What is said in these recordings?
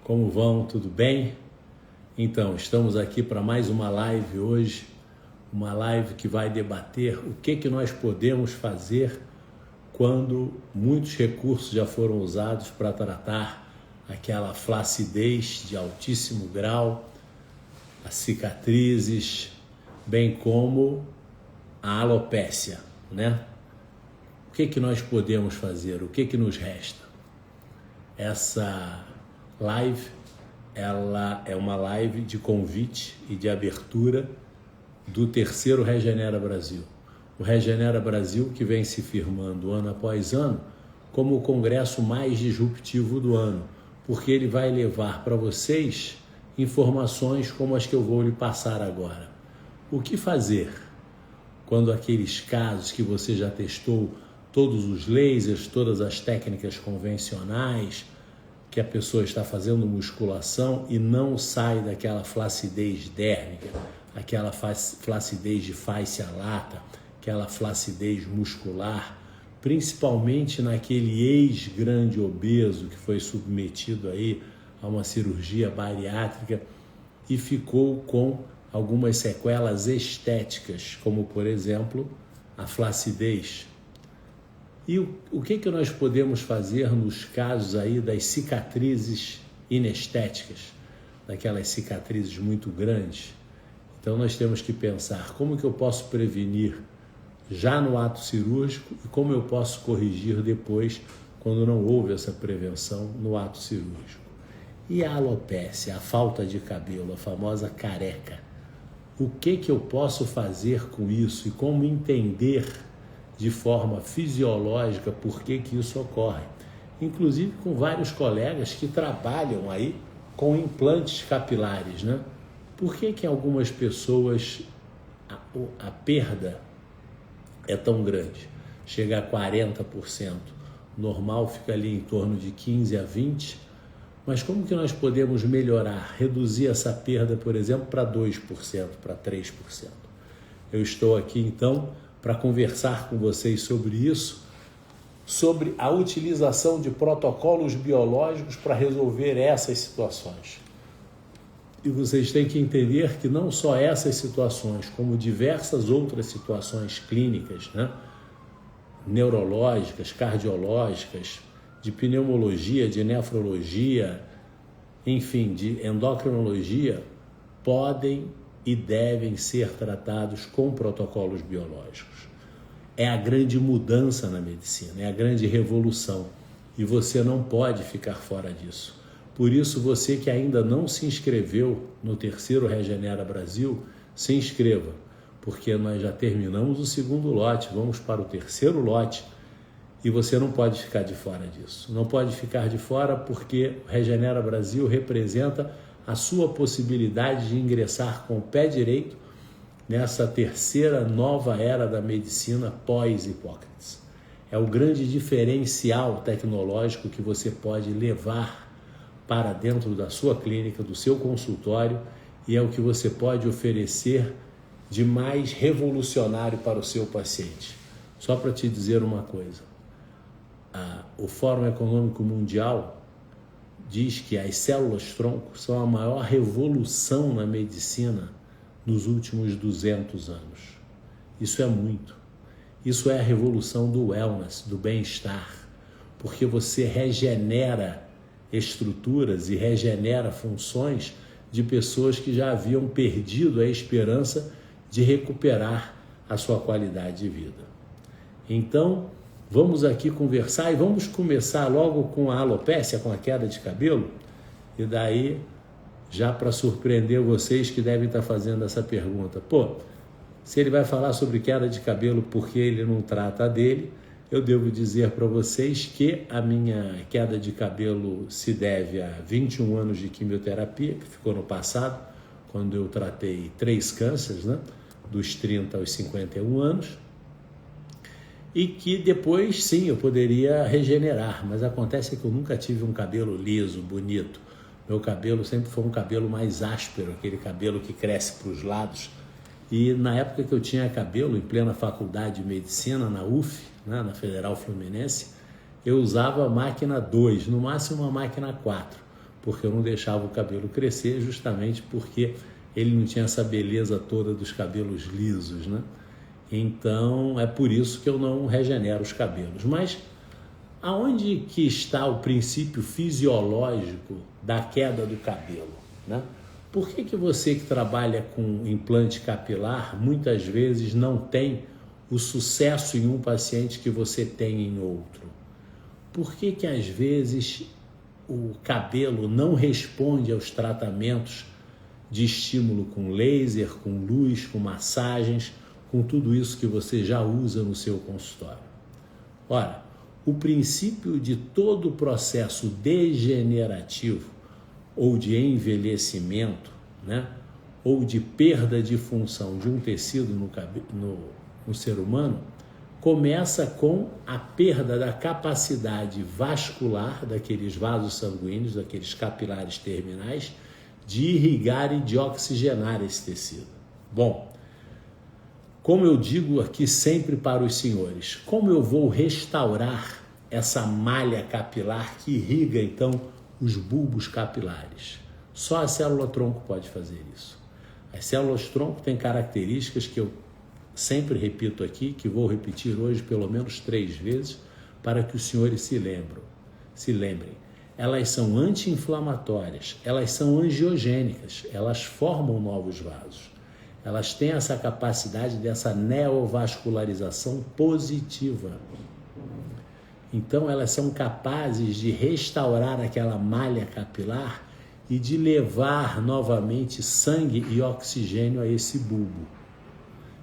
Como vão? Tudo bem? Então, estamos aqui para mais uma live hoje, uma live que vai debater o que nós podemos fazer quando muitos recursos já foram usados para tratar aquela flacidez de altíssimo grau, as cicatrizes, bem como a alopécia, né? O que nós podemos fazer? O que nos resta? Essa live, ela é uma live de convite e de abertura do terceiro Regenera Brasil. O Regenera Brasil que vem se firmando ano após ano como o congresso mais disruptivo do ano, porque ele vai levar para vocês informações como as que eu vou lhe passar agora. O que fazer quando aqueles casos que você já testou todos os lasers, todas as técnicas convencionais, que a pessoa está fazendo musculação e não sai daquela flacidez dérmica, aquela flacidez de fáscia lata, aquela flacidez muscular, principalmente naquele ex-grande obeso que foi submetido aí a uma cirurgia bariátrica e ficou com algumas sequelas estéticas, como por exemplo a flacidez. E o que nós podemos fazer nos casos aí das cicatrizes inestéticas, daquelas cicatrizes muito grandes? Então nós temos que pensar como que eu posso prevenir já no ato cirúrgico e como eu posso corrigir depois quando não houve essa prevenção no ato cirúrgico. E a alopécia, a falta de cabelo, a famosa careca, o que eu posso fazer com isso e como entender de forma fisiológica por que isso ocorre? Inclusive com vários colegas que trabalham aí com implantes capilares, né? Por que em algumas pessoas a perda é tão grande? Chega a 40%, normal fica ali em torno de 15% a 20%, mas como que nós podemos melhorar, reduzir essa perda, por exemplo, para 2%, para 3%? Eu estou aqui então para conversar com vocês sobre isso, sobre a utilização de protocolos biológicos para resolver essas situações. E vocês têm que entender que não só essas situações, como diversas outras situações clínicas, né? Neurológicas, cardiológicas, de pneumologia, de nefrologia, enfim, de endocrinologia, podem e devem ser tratados com protocolos biológicos. É a grande mudança na medicina, é a grande revolução e você não pode ficar fora disso. Por isso, você que ainda não se inscreveu no terceiro Regenera Brasil, se inscreva, porque nós já terminamos o segundo lote, vamos para o terceiro lote e você não pode ficar de fora disso. Não pode ficar de fora porque o Regenera Brasil representa a sua possibilidade de ingressar com o pé direito nessa terceira nova era da medicina pós-Hipócrates. É o grande diferencial tecnológico que você pode levar para dentro da sua clínica, do seu consultório, e é o que você pode oferecer de mais revolucionário para o seu paciente. Só para te dizer uma coisa, o Fórum Econômico Mundial diz que as células-tronco são a maior revolução na medicina nos últimos 200 anos. Isso é muito. Isso é a revolução do wellness, do bem-estar, porque você regenera estruturas e regenera funções de pessoas que já haviam perdido a esperança de recuperar a sua qualidade de vida. Então, vamos aqui conversar e vamos começar logo com a alopécia, com a queda de cabelo, e daí, já para surpreender vocês que devem estar fazendo essa pergunta, se ele vai falar sobre queda de cabelo porque ele não trata dele, eu devo dizer para vocês que a minha queda de cabelo se deve a 21 anos de quimioterapia, que ficou no passado, quando eu tratei 3 cânceres, né, dos 30 aos 51 anos, e que depois, sim, eu poderia regenerar, mas acontece que eu nunca tive um cabelo liso, bonito. Meu cabelo sempre foi um cabelo mais áspero, aquele cabelo que cresce para os lados. E na época que eu tinha cabelo, em plena faculdade de medicina, na UF, né, na Federal Fluminense, eu usava a máquina 2, no máximo uma máquina 4, porque eu não deixava o cabelo crescer, justamente porque ele não tinha essa beleza toda dos cabelos lisos, né? Então, é por isso que eu não regenero os cabelos. Mas aonde que está o princípio fisiológico da queda do cabelo, né? Por que você que trabalha com implante capilar muitas vezes não tem o sucesso em um paciente que você tem em outro? Por que às vezes o cabelo não responde aos tratamentos de estímulo com laser, com luz, com massagens, com tudo isso que você já usa no seu consultório? Ora, o princípio de todo o processo degenerativo ou de envelhecimento, né, ou de perda de função de um tecido no ser humano, começa com a perda da capacidade vascular daqueles vasos sanguíneos, daqueles capilares terminais, de irrigar e de oxigenar esse tecido. Bom, como eu digo aqui sempre para os senhores, como eu vou restaurar essa malha capilar que irriga então os bulbos capilares? Só a célula-tronco pode fazer isso. As células-tronco têm características que eu sempre repito aqui, que vou repetir hoje pelo menos 3 vezes, para que os senhores se lembrem. Elas são anti-inflamatórias, elas são angiogênicas, elas formam novos vasos. Elas têm essa capacidade dessa neovascularização positiva. Então, elas são capazes de restaurar aquela malha capilar e de levar novamente sangue e oxigênio a esse bulbo.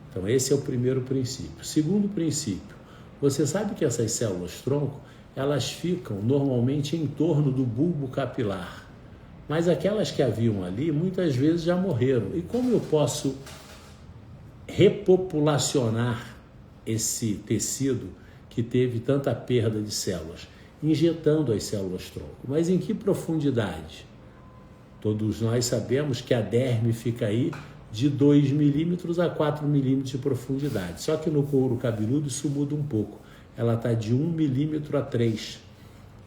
Então, esse é o primeiro princípio. Segundo princípio, você sabe que essas células-tronco, elas ficam normalmente em torno do bulbo capilar. Mas aquelas que haviam ali, muitas vezes já morreram. E como eu posso repopulacionar esse tecido que teve tanta perda de células? Injetando as células-tronco. Mas em que profundidade? Todos nós sabemos que a derme fica aí de 2 milímetros a 4 milímetros de profundidade. Só que no couro cabeludo isso muda um pouco. Ela está de 1 milímetro a 3.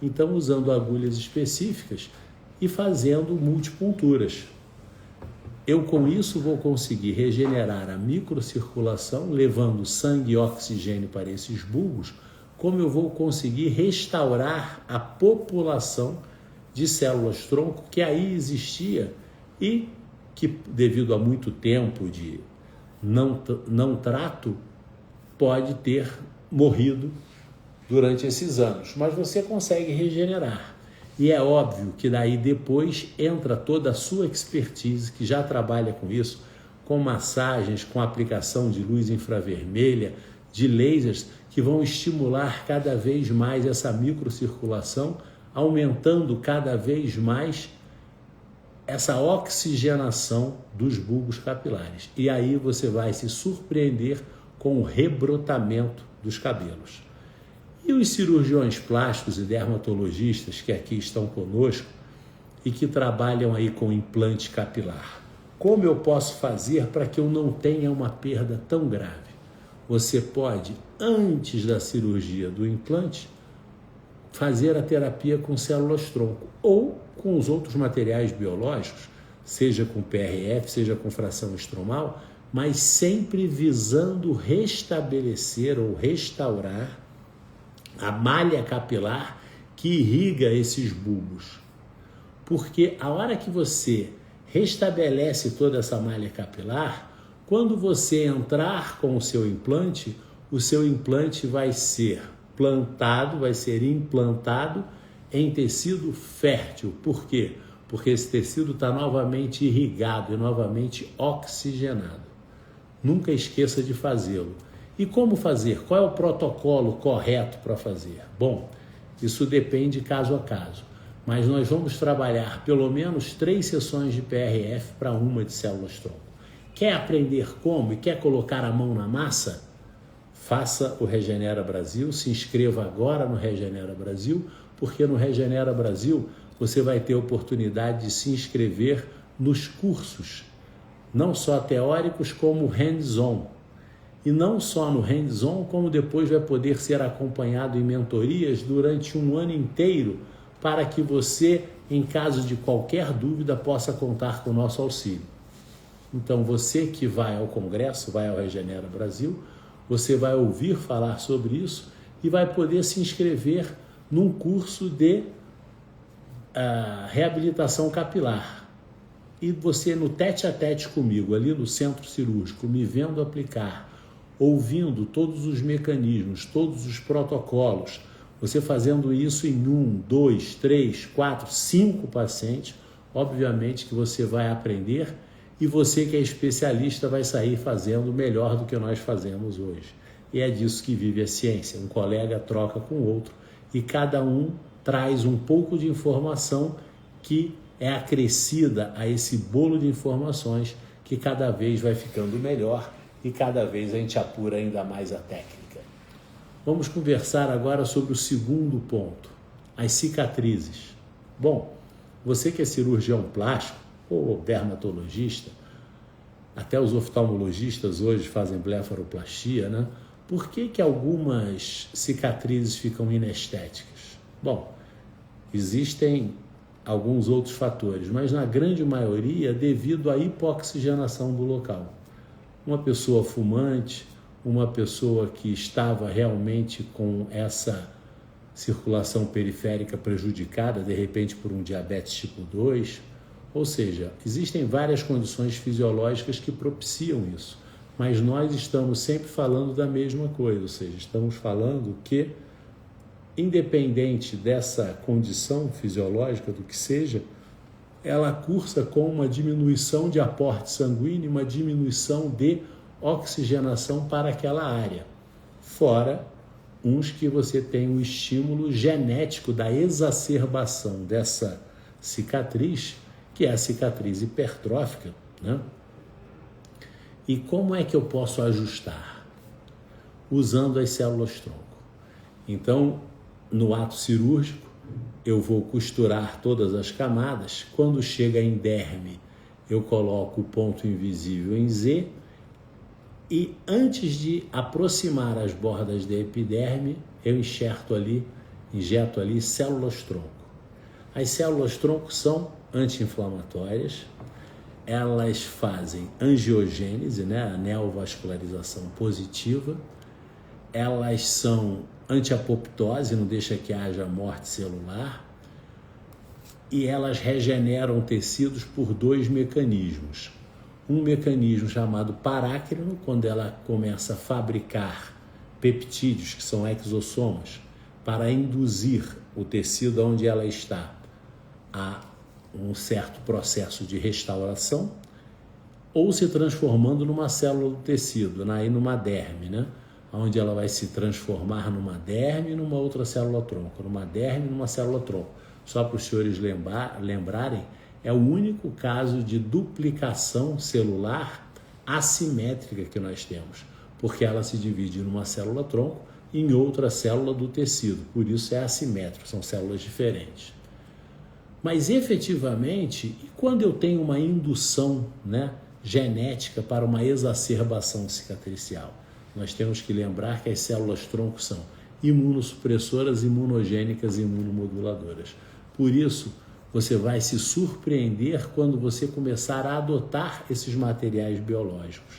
Então, usando agulhas específicas e fazendo multipunturas. Eu, com isso, vou conseguir regenerar a microcirculação, levando sangue e oxigênio para esses bulbos, como eu vou conseguir restaurar a população de células-tronco que aí existia e que, devido a muito tempo de não trato, pode ter morrido durante esses anos. Mas você consegue regenerar. E é óbvio que daí depois entra toda a sua expertise, que já trabalha com isso, com massagens, com aplicação de luz infravermelha, de lasers, que vão estimular cada vez mais essa microcirculação, aumentando cada vez mais essa oxigenação dos bulbos capilares. E aí você vai se surpreender com o rebrotamento dos cabelos. E os cirurgiões plásticos e dermatologistas que aqui estão conosco e que trabalham aí com implante capilar, como eu posso fazer para que eu não tenha uma perda tão grave? Você pode, antes da cirurgia do implante, fazer a terapia com células-tronco ou com os outros materiais biológicos, seja com PRF, seja com fração estromal, mas sempre visando restabelecer ou restaurar a malha capilar que irriga esses bulbos. Porque a hora que você restabelece toda essa malha capilar, quando você entrar com o seu implante vai ser plantado, vai ser implantado em tecido fértil. Por quê? Porque esse tecido está novamente irrigado e novamente oxigenado. Nunca esqueça de fazê-lo. E como fazer? Qual é o protocolo correto para fazer? Bom, isso depende caso a caso, mas nós vamos trabalhar pelo menos 3 sessões de PRF para uma de células-tronco. Quer aprender como e quer colocar a mão na massa? Faça o Regenera Brasil, se inscreva agora no Regenera Brasil, porque no Regenera Brasil você vai ter a oportunidade de se inscrever nos cursos, não só teóricos como hands-on. E não só no hands-on, como depois vai poder ser acompanhado em mentorias durante um ano inteiro para que você, em caso de qualquer dúvida, possa contar com o nosso auxílio. Então, você que vai ao Congresso, vai ao Regenera Brasil, você vai ouvir falar sobre isso e vai poder se inscrever num curso de reabilitação capilar. E você, no tete-a-tete comigo, ali no centro cirúrgico, me vendo aplicar, ouvindo todos os mecanismos, todos os protocolos, você fazendo isso em 1, 2, 3, 4, 5 pacientes, obviamente que você vai aprender e você que é especialista vai sair fazendo melhor do que nós fazemos hoje. E é disso que vive a ciência. Um colega troca com o outro e cada um traz um pouco de informação que é acrescida a esse bolo de informações que cada vez vai ficando melhor e cada vez a gente apura ainda mais a técnica. Vamos conversar agora sobre o segundo ponto, as cicatrizes. Bom, você que é cirurgião plástico ou dermatologista, até os oftalmologistas hoje fazem blefaroplastia, né? Por que algumas cicatrizes ficam inestéticas? Bom, existem alguns outros fatores, mas na grande maioria devido à hipoxigenação do local. Uma pessoa fumante, uma pessoa que estava realmente com essa circulação periférica prejudicada, de repente por um diabetes tipo 2, ou seja, existem várias condições fisiológicas que propiciam isso, mas nós estamos sempre falando da mesma coisa, ou seja, estamos falando que, independente dessa condição fisiológica, do que seja, ela cursa com uma diminuição de aporte sanguíneo, uma diminuição de oxigenação para aquela área. Fora uns que você tem o estímulo genético da exacerbação dessa cicatriz, que é a cicatriz hipertrófica, né? E como é que eu posso ajustar? Usando as células-tronco. Então, no ato cirúrgico, eu vou costurar todas as camadas. Quando chega em derme, eu coloco o ponto invisível em Z e antes de aproximar as bordas da epiderme, eu injeto ali células-tronco. As células-tronco são anti-inflamatórias, elas fazem angiogênese, né, a neovascularização positiva, elas são anti-apoptose, não deixa que haja morte celular, e elas regeneram tecidos por dois mecanismos. Um mecanismo chamado parácrino, quando ela começa a fabricar peptídeos, que são exossomas, para induzir o tecido onde ela está a um certo processo de restauração, ou se transformando numa célula do tecido, aí numa derme, né? Onde ela vai se transformar numa derme e numa outra célula-tronco, numa derme e numa célula-tronco. Só para os senhores lembrarem, é o único caso de duplicação celular assimétrica que nós temos, porque ela se divide numa célula-tronco e em outra célula do tecido, por isso é assimétrico, são células diferentes. Mas efetivamente, e quando eu tenho uma indução, né, genética para uma exacerbação cicatricial? Nós temos que lembrar que as células-tronco são imunossupressoras, imunogênicas e imunomoduladoras. Por isso, você vai se surpreender quando você começar a adotar esses materiais biológicos.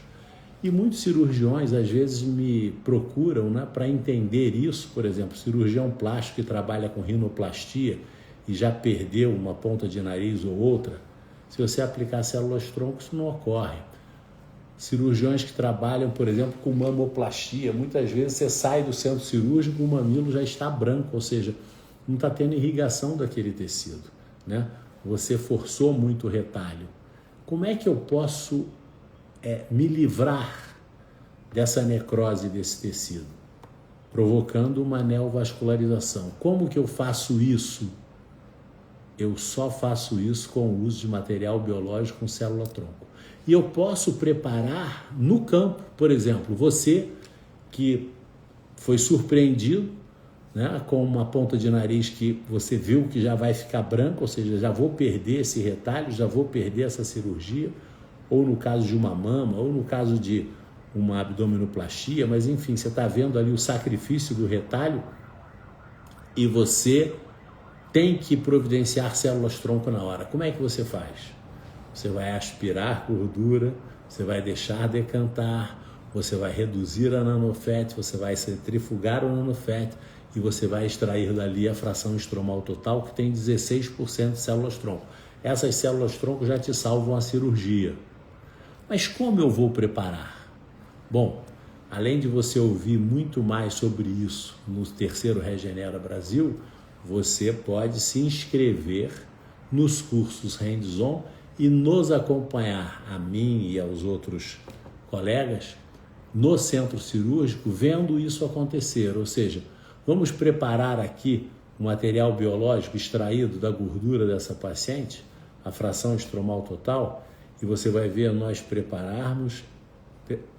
E muitos cirurgiões, às vezes, me procuram, né, para entender isso. Por exemplo, cirurgião plástico que trabalha com rinoplastia e já perdeu uma ponta de nariz ou outra, se você aplicar células-tronco, isso não ocorre. Cirurgiões que trabalham, por exemplo, com mamoplastia, muitas vezes você sai do centro cirúrgico, o mamilo já está branco, ou seja, não está tendo irrigação daquele tecido, né? Você forçou muito o retalho. Como é que eu posso me livrar dessa necrose desse tecido? Provocando uma neovascularização. Como que eu faço isso? Eu só faço isso com o uso de material biológico com célula-tronco. E eu posso preparar no campo, por exemplo, você que foi surpreendido, né, com uma ponta de nariz que você viu que já vai ficar branco, ou seja, já vou perder esse retalho, já vou perder essa cirurgia, ou no caso de uma mama, ou no caso de uma abdominoplastia, mas enfim, você está vendo ali o sacrifício do retalho e você tem que providenciar células-tronco na hora. Como é que você faz? Você vai aspirar gordura, você vai deixar decantar, você vai reduzir a nanofat, você vai centrifugar o nanofat e você vai extrair dali a fração estromal total, que tem 16% de células-tronco. Essas células-tronco já te salvam a cirurgia. Mas como eu vou preparar? Bom, além de você ouvir muito mais sobre isso no terceiro Regenera Brasil, você pode se inscrever nos cursos hands-on e nos acompanhar, a mim e aos outros colegas, no centro cirúrgico, vendo isso acontecer. Ou seja, vamos preparar aqui o material biológico extraído da gordura dessa paciente, a fração estromal total, e você vai ver nós prepararmos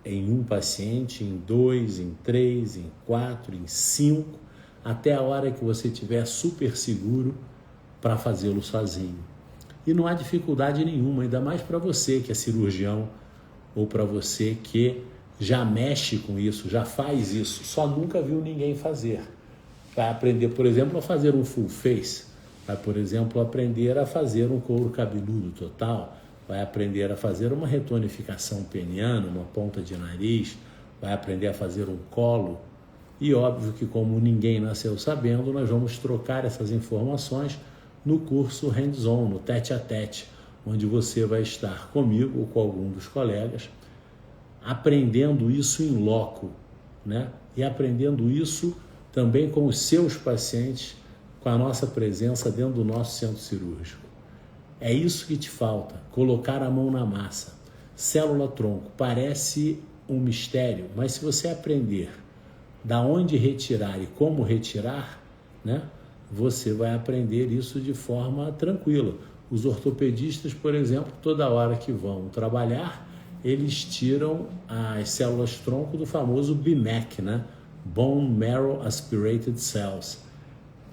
em um paciente, em 2, em 3, em 4, em 5, até a hora que você estiver super seguro para fazê-lo sozinho. E não há dificuldade nenhuma, ainda mais para você que é cirurgião ou para você que já mexe com isso, já faz isso, só nunca viu ninguém fazer. Vai aprender, por exemplo, a fazer um full face, vai, por exemplo, aprender a fazer um couro cabeludo total, vai aprender a fazer uma retonificação peniana, uma ponta de nariz, vai aprender a fazer um colo. E óbvio que, como ninguém nasceu sabendo, nós vamos trocar essas informações no curso hands-on, no tete-a-tete, onde você vai estar comigo ou com algum dos colegas, aprendendo isso em loco, né? E aprendendo isso também com os seus pacientes, com a nossa presença dentro do nosso centro cirúrgico. É isso que te falta, colocar a mão na massa. Célula-tronco parece um mistério, mas se você aprender da onde retirar e como retirar, né, você vai aprender isso de forma tranquila. Os ortopedistas, por exemplo, toda hora que vão trabalhar, eles tiram as células-tronco do famoso BMAC, né? Bone Marrow Aspirated Cells.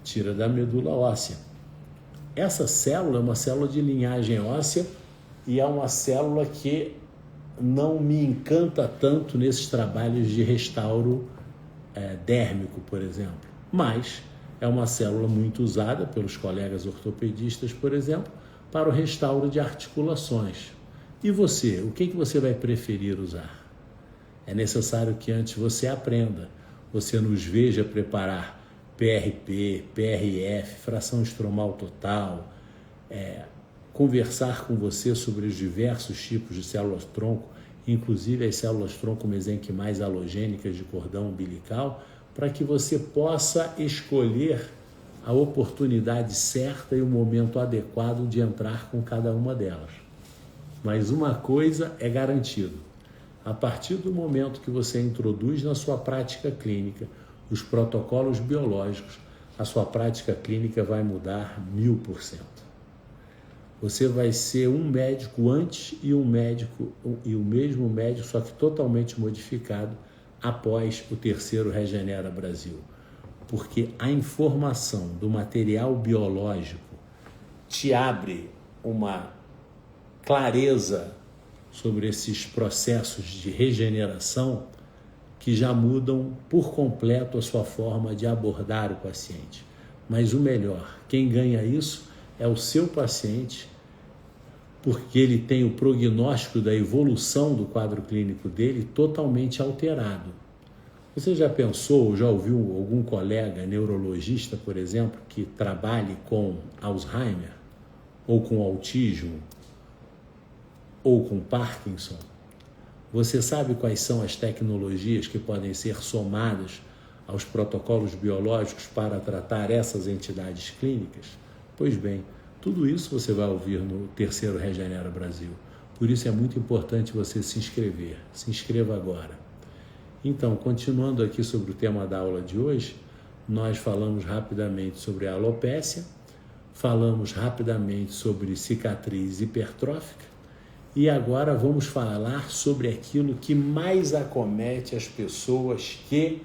Tira da medula óssea. Essa célula é uma célula de linhagem óssea e é uma célula que não me encanta tanto nesses trabalhos de restauro dérmico, por exemplo. Mas é uma célula muito usada pelos colegas ortopedistas, por exemplo, para o restauro de articulações. E você, o que você vai preferir usar? É necessário que antes você aprenda, você nos veja preparar PRP, PRF, fração estromal total, conversar com você sobre os diversos tipos de células-tronco, inclusive as células-tronco mesenquimais halogênicas de cordão umbilical, para que você possa escolher a oportunidade certa e o momento adequado de entrar com cada uma delas. Mas uma coisa é garantido: a partir do momento que você introduz na sua prática clínica os protocolos biológicos, a sua prática clínica vai mudar 1000%. Você vai ser um médico antes e o mesmo médico, só que totalmente modificado após o terceiro Regenera Brasil. Porque a informação do material biológico te abre uma clareza sobre esses processos de regeneração que já mudam por completo a sua forma de abordar o paciente. Mas o melhor, quem ganha isso é o seu paciente, porque ele tem o prognóstico da evolução do quadro clínico dele totalmente alterado. Você já pensou, já ouviu algum colega neurologista, por exemplo, que trabalhe com Alzheimer, ou com autismo, ou com Parkinson? Você sabe quais são as tecnologias que podem ser somadas aos protocolos biológicos para tratar essas entidades clínicas? Pois bem, tudo isso você vai ouvir no terceiro Regenera Brasil. Por isso é muito importante você se inscrever. Se inscreva agora. Então, continuando aqui sobre o tema da aula de hoje, nós falamos rapidamente sobre a alopécia, falamos rapidamente sobre cicatriz hipertrófica, e agora vamos falar sobre aquilo que mais acomete as pessoas que,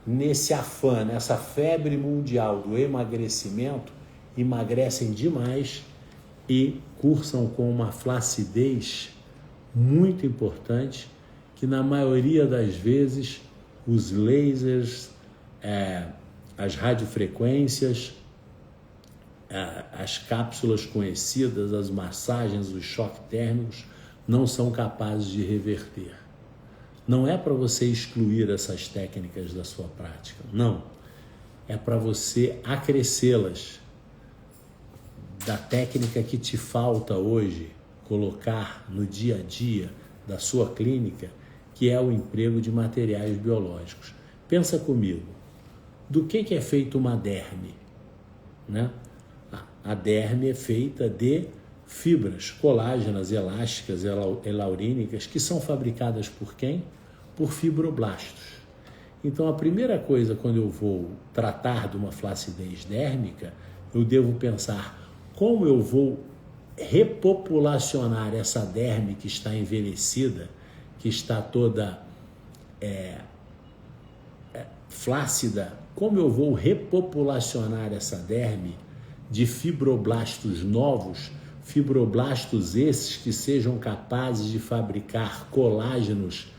nesse afã, nessa febre mundial do emagrecimento, emagrecem demais e cursam com uma flacidez muito importante, que na maioria das vezes os lasers, as radiofrequências, as cápsulas conhecidas, as massagens, os choques térmicos não são capazes de reverter. Não é para você excluir essas técnicas da sua prática, não. É para você acrescê-las da técnica que te falta hoje colocar no dia a dia da sua clínica, que é o emprego de materiais biológicos. Pensa comigo, do que é feita uma derme, né? A derme é feita de fibras colágenas, elásticas, elaurínicas, que são fabricadas por quem? Por fibroblastos. Então, a primeira coisa, quando eu vou tratar de uma flacidez dérmica, eu devo pensar como eu vou repopulacionar essa derme que está envelhecida, que está toda flácida, como eu vou repopulacionar essa derme de fibroblastos novos, fibroblastos esses que sejam capazes de fabricar colágenos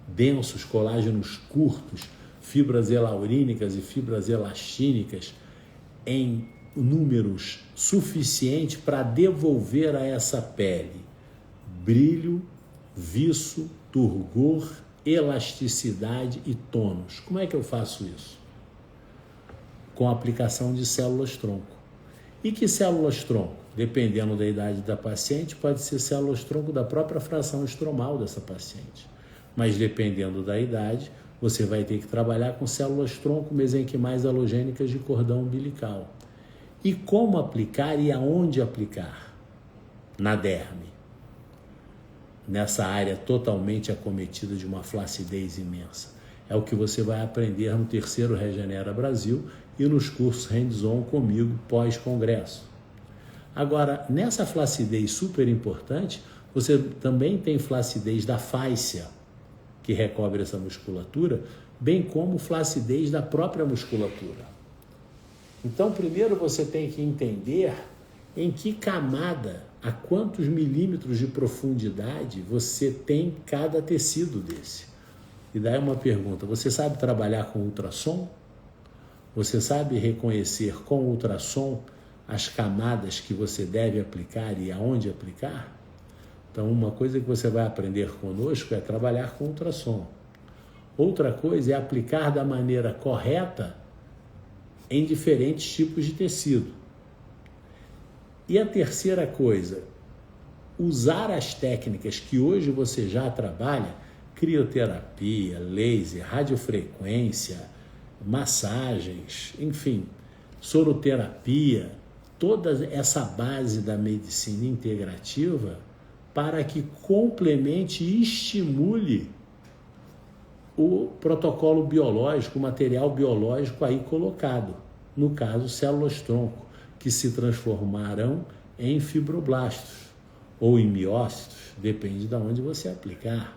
densos, colágenos curtos, fibras elaurínicas e fibras elastínicas em números suficientes para devolver a essa pele brilho, viço, turgor, elasticidade e tônus. Como é que eu faço isso? Com a aplicação de células-tronco. E que células-tronco? Dependendo da idade da paciente, pode ser células-tronco da própria fração estromal dessa paciente. Mas dependendo da idade, você vai ter que trabalhar com células-tronco mesenquimais halogênicas de cordão umbilical. E como aplicar e aonde aplicar? Na derme. Nessa área totalmente acometida de uma flacidez imensa. É o que você vai aprender no terceiro Regenera Brasil e nos cursos hands-on comigo pós-congresso. Agora, nessa flacidez super importante, você também tem flacidez da fáscia, que recobre essa musculatura, bem como flacidez da própria musculatura. Então, primeiro você tem que entender em que camada, a quantos milímetros de profundidade você tem cada tecido desse. E daí uma pergunta, você sabe trabalhar com ultrassom? Você sabe reconhecer com ultrassom as camadas que você deve aplicar e aonde aplicar? Então, uma coisa que você vai aprender conosco é trabalhar com ultrassom. Outra coisa é aplicar da maneira correta em diferentes tipos de tecido. E a terceira coisa, usar as técnicas que hoje você já trabalha, crioterapia, laser, radiofrequência, massagens, enfim, soroterapia, toda essa base da medicina integrativa para que complemente e estimule o protocolo biológico, o material biológico aí colocado, no caso células-tronco, que se transformarão em fibroblastos ou em miócitos, depende de onde você aplicar.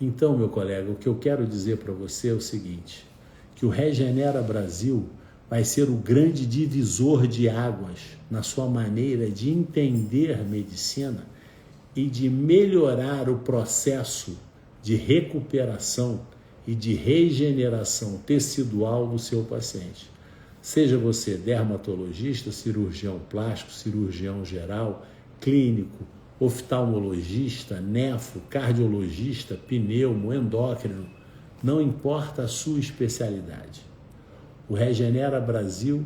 Então, meu colega, o que eu quero dizer para você é o seguinte, que o Regenera Brasil vai ser o grande divisor de águas na sua maneira de entender medicina e de melhorar o processo de recuperação e de regeneração tecidual do seu paciente. Seja você dermatologista, cirurgião plástico, cirurgião geral, clínico, oftalmologista, nefro, cardiologista, pneumo, endócrino, não importa a sua especialidade. O Regenera Brasil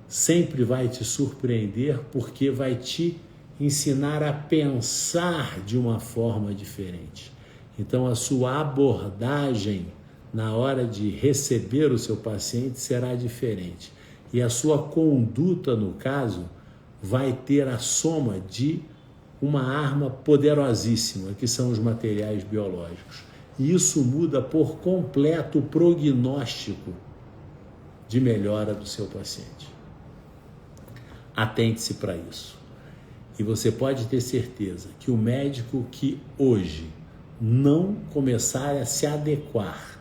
sempre vai te surpreender porque vai te ensinar a pensar de uma forma diferente. Então, a sua abordagem na hora de receber o seu paciente será diferente. E a sua conduta, no caso, vai ter a soma de uma arma poderosíssima, que são os materiais biológicos. E isso muda por completo o prognóstico de melhora do seu paciente. Atente-se para isso. E você pode ter certeza que o médico que hoje não começar a se adequar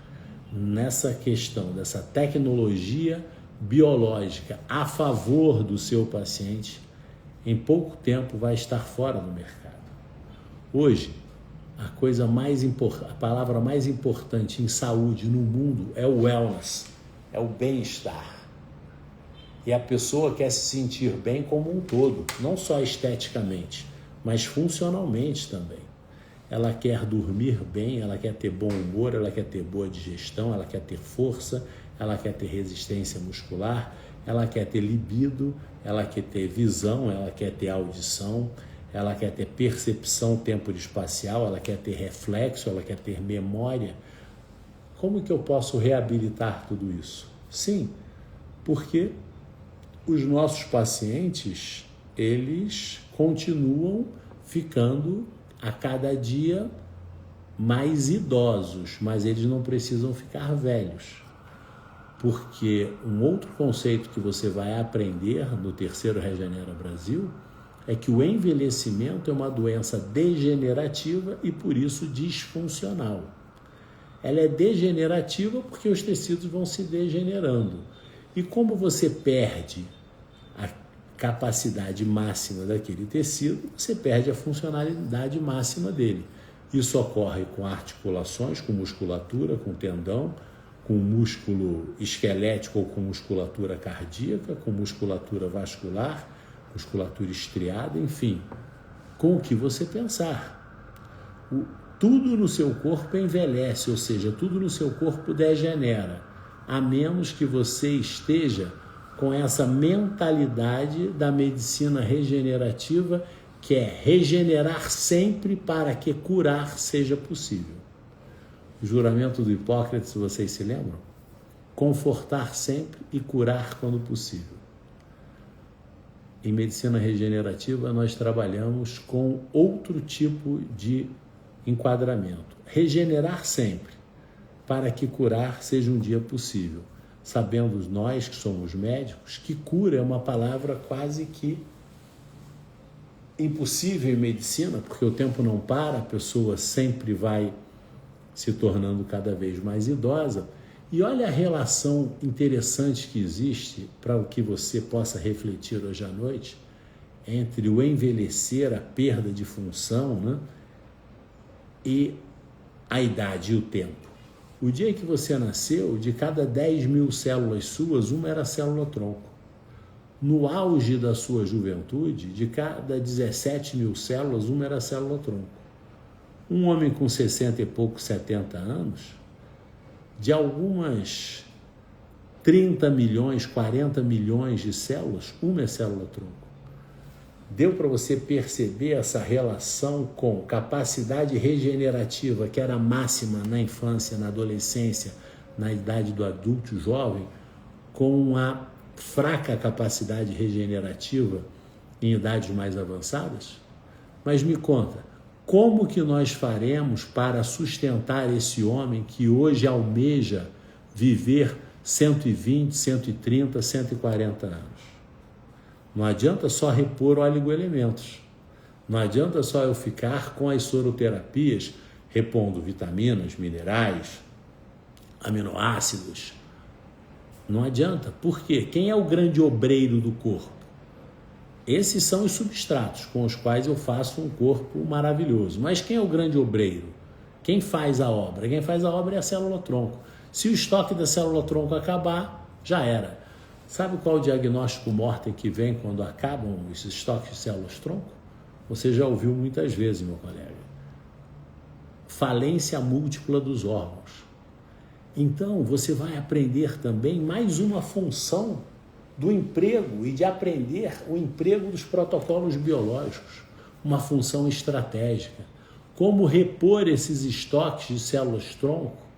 nessa questão dessa tecnologia biológica a favor do seu paciente, em pouco tempo vai estar fora do mercado. Hoje, a palavra mais importante em saúde no mundo é o wellness, é o bem-estar. E a pessoa quer se sentir bem como um todo, não só esteticamente, mas funcionalmente também. Ela quer dormir bem, ela quer ter bom humor, ela quer ter boa digestão, ela quer ter força, ela quer ter resistência muscular, ela quer ter libido, ela quer ter visão, ela quer ter audição, ela quer ter percepção tempo-espacial, ela quer ter reflexo, ela quer ter memória. Como que eu posso reabilitar tudo isso? Sim, porque os nossos pacientes, eles continuam ficando a cada dia mais idosos, mas eles não precisam ficar velhos. Porque um outro conceito que você vai aprender no terceiro Regenera Brasil é que o envelhecimento é uma doença degenerativa e, por isso, disfuncional. Ela é degenerativa porque os tecidos vão se degenerando. E como você perde a capacidade máxima daquele tecido, você perde a funcionalidade máxima dele. Isso ocorre com articulações, com musculatura, com tendão, com músculo esquelético ou com musculatura cardíaca, com musculatura vascular, musculatura estriada, enfim, com o que você pensar. Tudo no seu corpo envelhece, ou seja, tudo no seu corpo degenera, a menos que você esteja com essa mentalidade da medicina regenerativa, que é regenerar sempre para que curar seja possível. O juramento do Hipócrates, vocês se lembram? Confortar sempre e curar quando possível. Em medicina regenerativa, nós trabalhamos com outro tipo de enquadramento. Regenerar sempre, para que curar seja um dia possível. Sabendo nós, que somos médicos, que cura é uma palavra quase que impossível em medicina, porque o tempo não para, a pessoa sempre vai se tornando cada vez mais idosa. E olha a relação interessante que existe, para o que você possa refletir hoje à noite, entre o envelhecer, a perda de função, né, e a idade e o tempo. O dia que você nasceu, de cada 10 mil células suas, uma era célula-tronco. No auge da sua juventude, de cada 17 mil células, uma era célula-tronco. Um homem com 60 e poucos, 70 anos, de algumas 30 milhões, 40 milhões de células, uma é célula-tronco. Deu para você perceber essa relação com capacidade regenerativa, que era máxima na infância, na adolescência, na idade do adulto jovem, com a fraca capacidade regenerativa em idades mais avançadas? Mas me conta, como que nós faremos para sustentar esse homem que hoje almeja viver 120, 130, 140 anos? Não adianta só repor oligoelementos. Não adianta só eu ficar com as soroterapias, repondo vitaminas, minerais, aminoácidos. Não adianta. Por quê? Quem é o grande obreiro do corpo? Esses são os substratos com os quais eu faço um corpo maravilhoso. Mas quem é o grande obreiro? Quem faz a obra? Quem faz a obra é a célula-tronco. Se o estoque da célula-tronco acabar, já era. Sabe qual o diagnóstico mortem que vem quando acabam esses estoques de células-tronco? Você já ouviu muitas vezes, meu colega. Falência múltipla dos órgãos. Então, você vai aprender também mais uma função do emprego e de aprender o emprego dos protocolos biológicos, uma função estratégica. Como repor esses estoques de células-tronco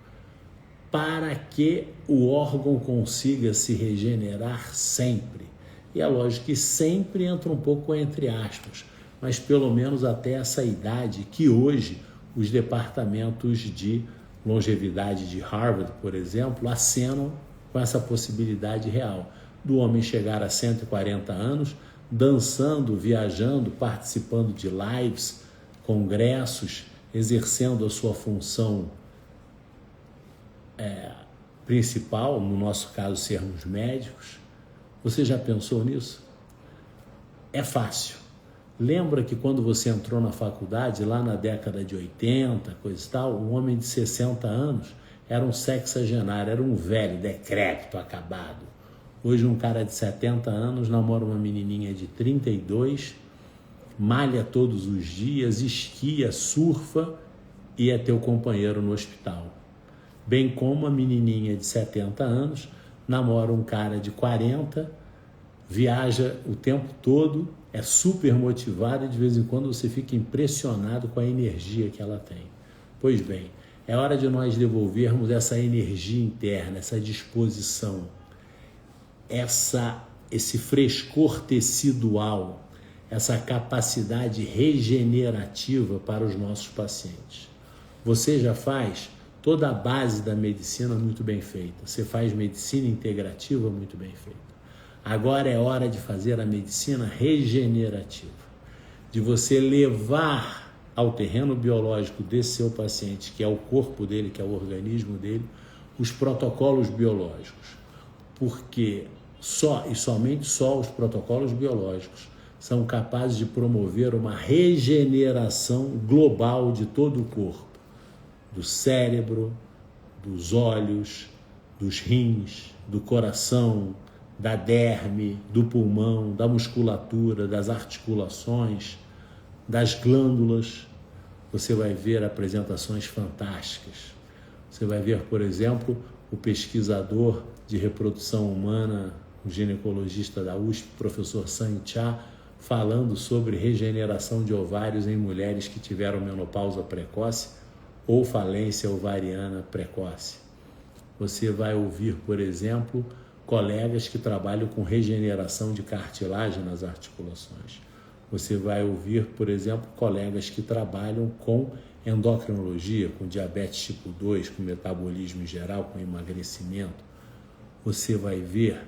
para que o órgão consiga se regenerar sempre. E é lógico que sempre entra um pouco entre aspas, mas pelo menos até essa idade que hoje os departamentos de longevidade de Harvard, por exemplo, acenam com essa possibilidade real do homem chegar a 140 anos, dançando, viajando, participando de lives, congressos, exercendo a sua função principal, no nosso caso, sermos médicos. Você já pensou nisso? É fácil. Lembra que quando você entrou na faculdade, lá na década de 80, coisa e tal, um homem de 60 anos era um sexagenário, era um velho, decrépito, acabado. Hoje um cara de 70 anos namora uma menininha de 32, malha todos os dias, esquia, surfa e é teu companheiro no hospital. Bem como a menininha de 70 anos namora um cara de 40, viaja o tempo todo, é super motivada e de vez em quando você fica impressionado com a energia que ela tem. Pois bem, é hora de nós devolvermos essa energia interna, essa disposição, esse frescor tecidual, essa capacidade regenerativa para os nossos pacientes. Você já faz toda a base da medicina muito bem feita. Você faz medicina integrativa muito bem feita. Agora é hora de fazer a medicina regenerativa, de você levar ao terreno biológico desse seu paciente, que é o corpo dele, que é o organismo dele, os protocolos biológicos. Porque só e somente só os protocolos biológicos são capazes de promover uma regeneração global de todo o corpo, do cérebro, dos olhos, dos rins, do coração, da derme, do pulmão, da musculatura, das articulações, das glândulas. Você vai ver apresentações fantásticas. Você vai ver, por exemplo, o pesquisador de reprodução humana, o ginecologista da USP, professor San Cha, falando sobre regeneração de ovários em mulheres que tiveram menopausa precoce ou falência ovariana precoce. Você vai ouvir, por exemplo, colegas que trabalham com regeneração de cartilagem nas articulações. Você vai ouvir, por exemplo, colegas que trabalham com endocrinologia, com diabetes tipo 2, com metabolismo em geral, com emagrecimento. Você vai ver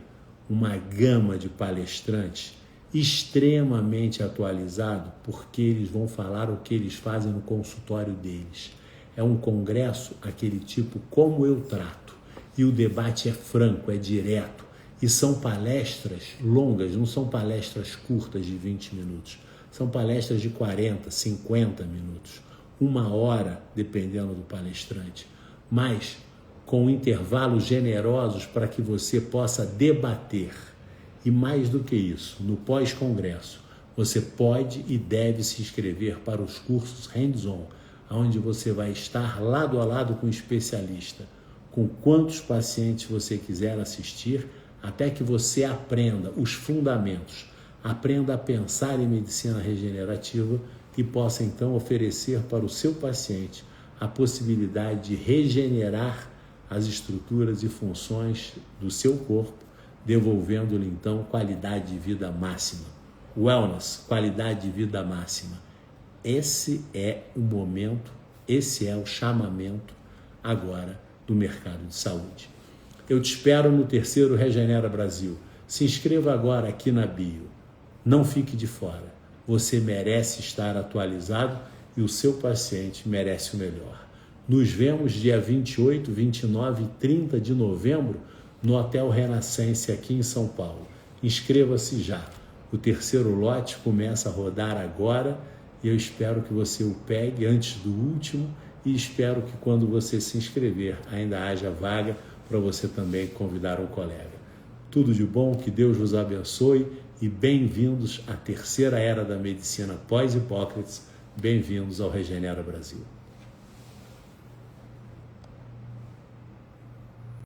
uma gama de palestrantes extremamente atualizado, porque eles vão falar o que eles fazem no consultório deles. É um congresso, aquele tipo como eu trato. E o debate é franco, é direto. E são palestras longas, não são palestras curtas de 20 minutos. São palestras de 40, 50 minutos. 1 hora, dependendo do palestrante. Mas com intervalos generosos para que você possa debater. E mais do que isso, no pós-congresso, você pode e deve se inscrever para os cursos hands-on, onde você vai estar lado a lado com o especialista, com quantos pacientes você quiser assistir, até que você aprenda os fundamentos, aprenda a pensar em medicina regenerativa e possa então oferecer para o seu paciente a possibilidade de regenerar as estruturas e funções do seu corpo, devolvendo-lhe então qualidade de vida máxima. Wellness, qualidade de vida máxima. Esse é o momento, esse é o chamamento agora do mercado de saúde. Eu te espero no 3º Regenera Brasil. Se inscreva agora aqui na bio. Não fique de fora. Você merece estar atualizado e o seu paciente merece o melhor. Nos vemos dia 28, 29 e 30 de novembro no Hotel Renascença aqui em São Paulo. Inscreva-se já. O 3º lote começa a rodar agora e eu espero que você o pegue antes do último e espero que quando você se inscrever ainda haja vaga para você também convidar um colega. Tudo de bom, que Deus vos abençoe e bem-vindos à 3ª era da medicina pós-Hipócrates, bem-vindos ao Regenera Brasil.